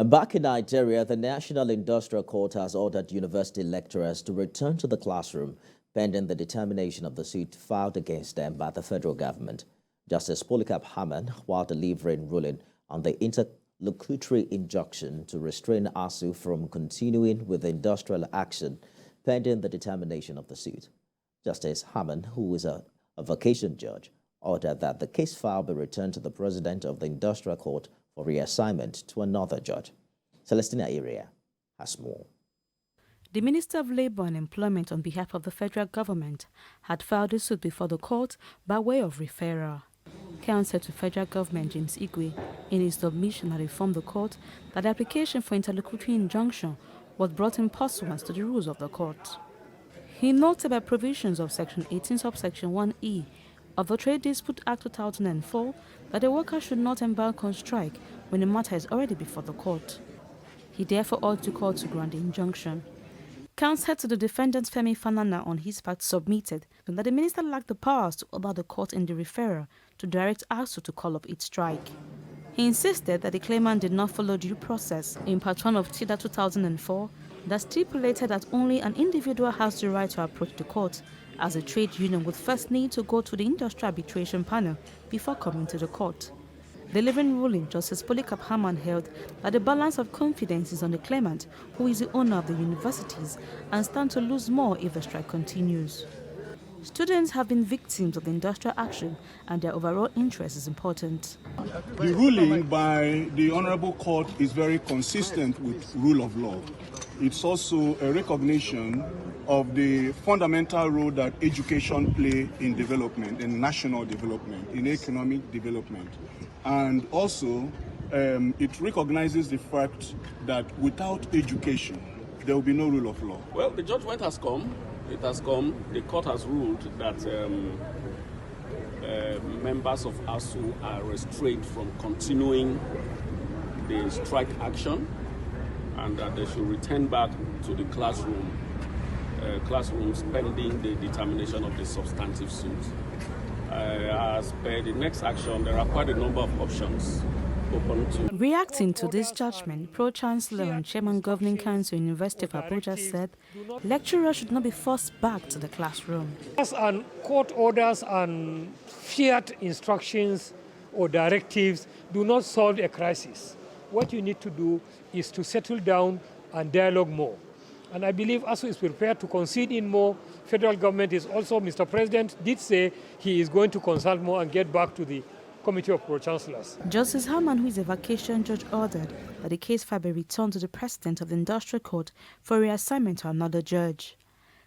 And back in Nigeria, the National Industrial Court has ordered university lecturers to return to the classroom pending the determination of the suit filed against them by the federal government. Justice Polycarp Hammond, while delivering ruling on the interlocutory injunction to restrain Asuu from continuing with industrial action pending the determination of the suit. Justice Hammond, who is a vacation judge, ordered that the case file be returned to the president of the Industrial Court for reassignment to another judge. Celestina Area has more. The Minister of Labour and Employment on behalf of the federal government had filed a suit before the court by way of referral. Counsel to federal government James Igwe, in his submission, had informed the court that the application for interlocutory injunction was brought in pursuant to the rules of the court. He noted by provisions of Section 18, subsection 1E of the Trade Dispute Act 2004 that the worker should not embark on strike when the matter is already before the court. He therefore urged the court to grant the injunction. Counsel to the defendant Femi Fanana on his part submitted that the minister lacked the powers to order the court in the referral to direct Asuu to call up its strike. He insisted that the claimant did not follow due process in Part 1 of TIDA 2004 that stipulated that only an individual has the right to approach the court, as a trade union would first need to go to the industrial arbitration panel before coming to the court. Delivering ruling, Justice Polycarp Hammond held that the balance of confidence is on the claimant, who is the owner of the universities, and stand to lose more if the strike continues. Students have been victims of the industrial action, and their overall interest is important. The ruling by the Honorable Court is very consistent with rule of law. It's also a recognition of the fundamental role that education plays in development, in national development, in economic development. And also, it recognizes the fact that without education, there will be no rule of law. Well, the judgment has come. It has come. The court has ruled that members of Asuu are restrained from continuing the strike action, and that they should return back to the classrooms pending the determination of the substantive suit. As per the next action, there are quite a number of options open to. Reacting to this judgment, Pro-Chancellor and Chairman Governing Council, University of Abuja, said lecturers should not be forced back to the classroom. And court orders and fiat instructions or directives do not solve a crisis. What you need to do is to settle down and dialogue more. And I believe Asuu is prepared to concede in more. Federal government is also, Mr. President did say he is going to consult more and get back to the Committee of Pro-Chancellors. Justice Hammond, who is a vacation judge, ordered that the case file be returned to the President of the Industrial Court for reassignment to another judge.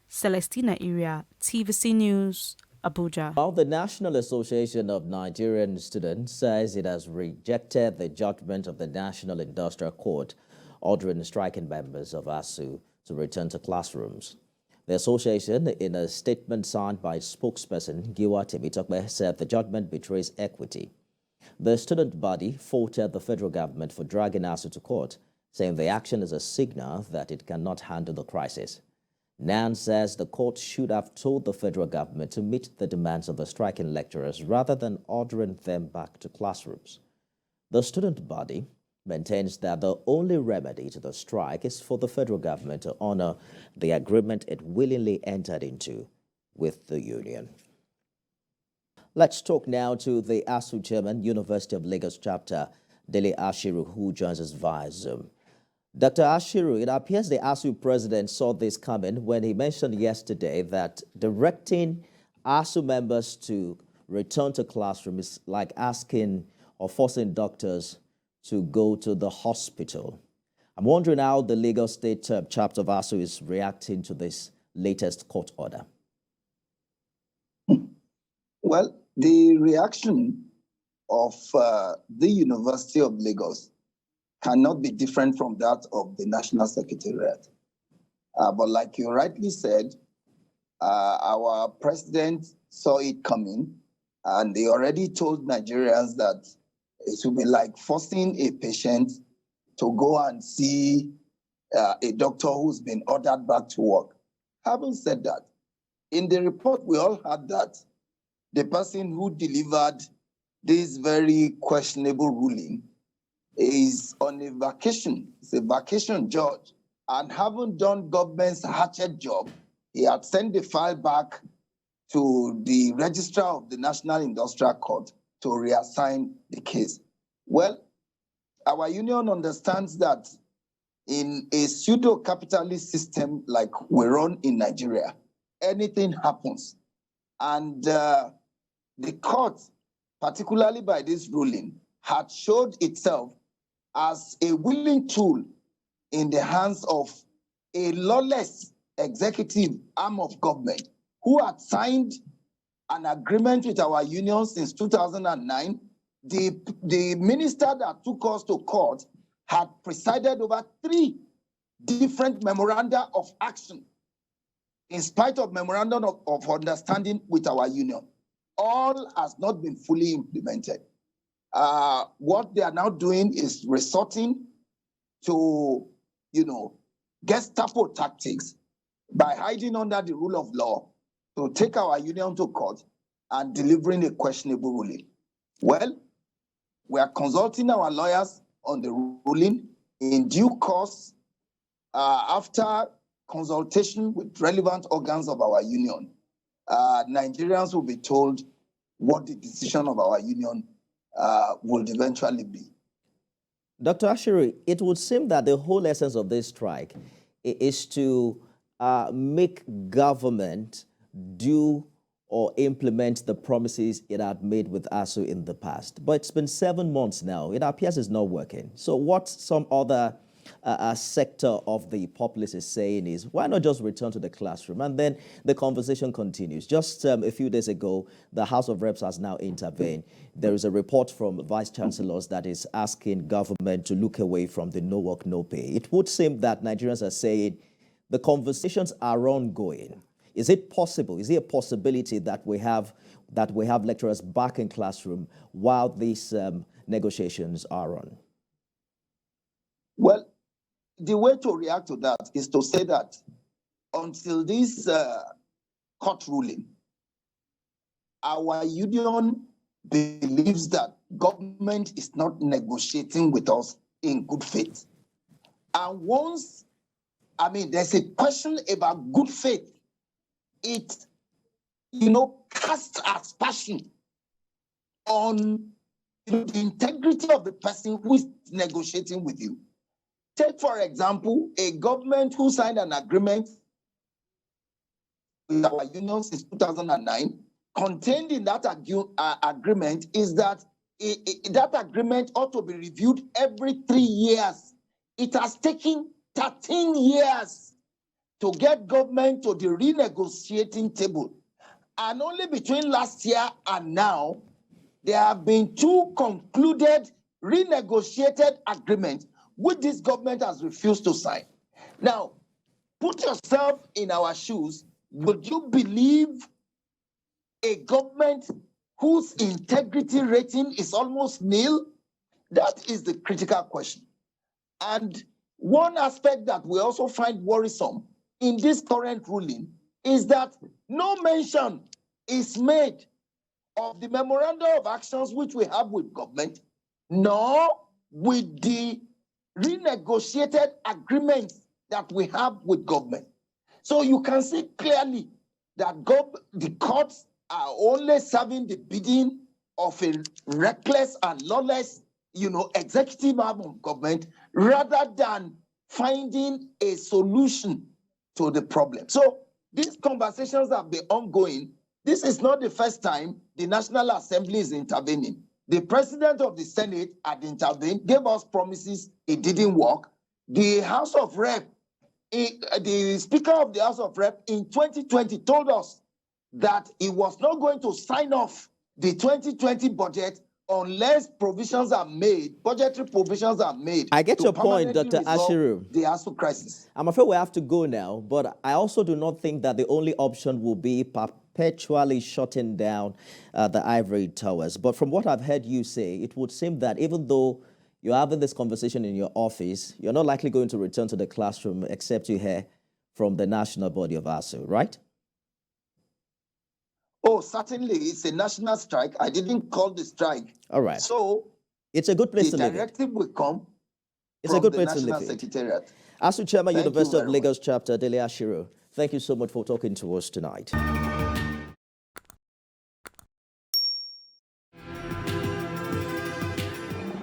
Celestina Area, TVC News, Abuja. While the National Association of Nigerian Students says it has rejected the judgment of the National Industrial Court ordering striking members of Asuu to return to classrooms. The association, in a statement signed by spokesperson Giwa Temitope, said the judgment betrays equity. The student body faulted the federal government for dragging Asuu to court, saying the action is a signal that it cannot handle the crisis. NAN says the court should have told the federal government to meet the demands of the striking lecturers rather than ordering them back to classrooms. The student body maintains that the only remedy to the strike is for the federal government to honor the agreement it willingly entered into with the union. Let's talk now to the Asuu chairman, University of Lagos chapter, Dele Ashiru, who joins us via Zoom. Dr. Ashiru, it appears the Asuu president saw this coming when he mentioned yesterday that directing Asuu members to return to classroom is like asking or forcing doctors to go to the hospital. I'm wondering how the Lagos State chapter of Asuu is reacting to this latest court order. Well, the reaction of the University of Lagos cannot be different from that of the National Secretariat. But like you rightly said, our president saw it coming, and they already told Nigerians that it would be like forcing a patient to go and see a doctor who's been ordered back to work. Having said that, in the report, we all had that the person who delivered this very questionable ruling is on a vacation. He's a vacation judge. And having done government's hatchet job, he had sent the file back to the registrar of the National Industrial Court to reassign the case. Well, our union understands that in a pseudo-capitalist system like we run in Nigeria, anything happens. And the court, particularly by this ruling, had showed itself as a willing tool in the hands of a lawless executive arm of government who had signed an agreement with our union since 2009. The minister that took us to court had presided over 3 different memoranda of action in spite of memorandum of understanding with our union. All has not been fully implemented. What they are now doing is resorting to, Gestapo tactics by hiding under the rule of law to take our union to court and delivering a questionable ruling. Well, we are consulting our lawyers on the ruling. In due course, after consultation with relevant organs of our union, Nigerians will be told what the decision of our union will eventually be. Dr. Asuu, it would seem that the whole essence of this strike is to make government do or implement the promises it had made with Asuu in the past. But it's been 7 months now. It appears it's not working. So what some other sector of the populace is saying is, why not just return to the classroom? And then the conversation continues. Just a few days ago, the House of Reps has now intervened. There is a report from vice chancellors that is asking government to look away from the no work, no pay. It would seem that Nigerians are saying the conversations are ongoing. Is it possible? Is it a possibility that we have lecturers back in classroom while these negotiations are on? Well, the way to react to that is to say that until this court ruling, our union believes that government is not negotiating with us in good faith. And once, there's a question about good faith, it, casts aspersion on the integrity of the person who is negotiating with you. Take, for example, a government who signed an agreement with our union since 2009. Contained in that agreement is that that agreement ought to be reviewed every 3 years. It has taken 13 years to get government to the renegotiating table. And only between last year and now, there have been 2 concluded renegotiated agreements which this government has refused to sign. Now, put yourself in our shoes. Would you believe a government whose integrity rating is almost nil? That is the critical question. And one aspect that we also find worrisome in this current ruling is that no mention is made of the memorandum of actions which we have with government, nor with the renegotiated agreements that we have with government. So you can see clearly that the courts are only serving the bidding of a reckless and lawless, executive arm of government, rather than finding a solution to the problem. So these conversations have been ongoing. This is not the first time the National Assembly is intervening. The president of the Senate had intervened, gave us promises, it didn't work. The House of Rep, the Speaker of the House of Rep in 2020 told us that he was not going to sign off the 2020 budget unless provisions are made, budgetary provisions are made. I get your point, Dr. Asuu. The Asuu crisis. I'm afraid we have to go now, but I also do not think that the only option will be perpetually shutting down the ivory towers. But from what I've heard you say, it would seem that even though you're having this conversation in your office, you're not likely going to return to the classroom except you hear from the national body of Asuu, right? Oh, certainly. It's a national strike. I didn't call the strike. All right. So It's a good place to The live. directive will come It's from a good the place to National live. Secretariat. Asuu Chairman, Thank you University of very Lagos Chapter, Dele Ashiru, thank you so much for talking to us tonight.